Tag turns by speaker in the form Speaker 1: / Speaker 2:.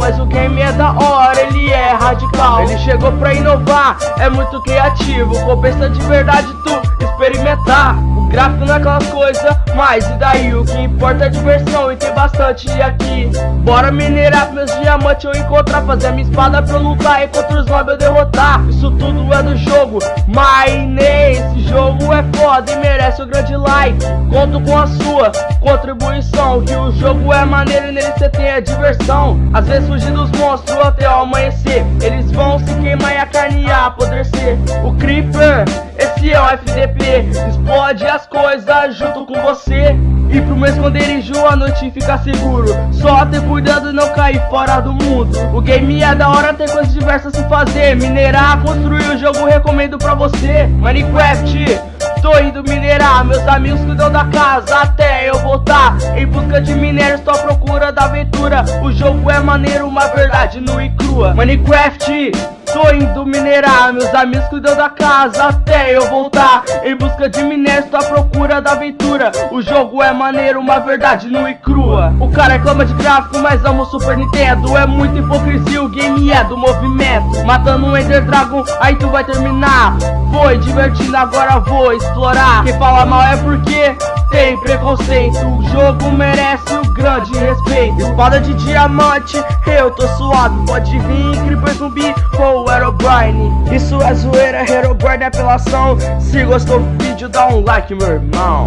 Speaker 1: mas o game é da hora, ele é radical. Ele chegou pra inovar, é muito criativo, compensa de verdade tu experimentar. O gráfico não é aquelas coisas, mas e daí? O que importa é a diversão e tem bastante aqui. Bora minerar meus diamantes eu encontrar, fazer a minha espada pra eu lutar e contra os mobs eu derrotar. Isso tudo é do jogo, mas esse jogo é foda e merece um grande like. Conto com a sua contribuição, que o jogo é maneiro e nele cê tem a diversão. Às vezes fugir dos monstros até o amanhecer, eles vão se queimar e a carne ia apodrecer. O Creeper, esse é o FDP, explode as coisas junto com você. E pro meu esconderijo a noite fica seguro, só ter cuidado e não cair fora do mundo. O game é da hora, tem coisas diversas a se fazer. Minerar, construir o jogo, recomendo pra você. Minecraft, tô indo minerar, meus amigos cuidam da casa até eu voltar. Em busca de minérios, tô à procura da aventura. O jogo é maneiro, uma verdade nua e crua. Minecraft, tô indo minerar, meus amigos cuidam da casa até eu voltar. Em busca de minérios, tô à procura da aventura. O jogo é maneiro, uma verdade nua e crua. O cara reclama de gráfico, mas ama o Super Nintendo. É muita hipocrisia, o game é do movimento. Matando um Ender Dragon, aí tu vai terminar. Foi divertido, agora vou explorar. Quem fala mal é porque tem preconceito. O jogo merece o grande respeito. Espada de diamante, eu tô suave. Pode vir, Creeper zumbi ou Herobrine. Isso é zoeira, Herobrine é apelação. Se gostou do vídeo, dá um like, meu irmão.